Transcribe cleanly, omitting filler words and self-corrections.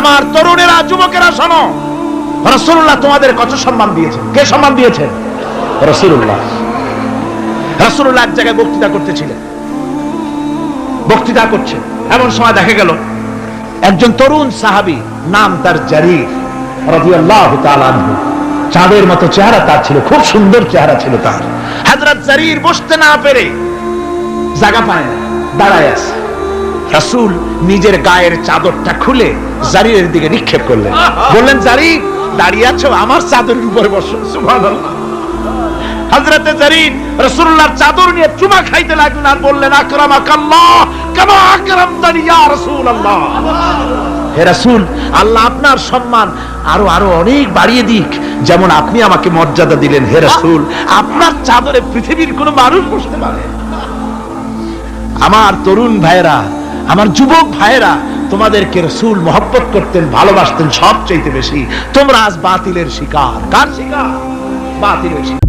আমার তরুণেরা, যুবকেরা শোনো, রাসূলুল্লাহ তোমাদের কত সম্মান দিয়েছেন। কে সম্মান দিয়েছেন? রাসূলুল্লাহ। রাসূলুল্লাহ এক জায়গায় বক্তৃতা করতেছিলেন, বক্তৃতা করছেন, এমন সময় দেখা গেল একজন তরুণ সাহাবী, নাম তার জারীর রাদিয়াল্লাহু তাআলা আনহু, চাঁদের মতো চেহারা তার ছিল, খুব সুন্দর চেহারা ছিল তার। হযরত জারীর বসতে না পেরে জায়গা পায় না, দাঁড়ায় আছে। রাসূল নিজের গায়ের চাদরটা খুলে জারীরের দিকে নিক্ষেপ করলেন, বললেন, জারীর দাঁড়িয়ে আছো, আমার চাদরের উপরে বসো। সুবহানাল্লাহ। হযরত জারীর রাসূলুল্লাহর চাদর নিয়ে চুমা খাইতে লাগলেন আর বললেন, আকরামাকাল্লাহ কামা আকরামতানি ইয়া রাসূলুল্লাহ। হে রাসূল, আল্লাহ আপনার সম্মান আরো আরো অনেক বাড়িয়ে দিক, যেমন আপনি আমাকে মর্যাদা দিলেন। হে রাসূল, আপনার চাদরে পৃথিবীর কোন মানুষ বসতে পারে? আমার তরুণ ভাইয়েরা, আমার যুবক ভাইয়েরা, তোমাদেরকে রাসূল মহব্বত করতেন, ভালোবাসতেন সবচেয়ে বেশি। তোমরা আজ বাতিলের শিকার। কার শিকার? বাতিলের শিকার।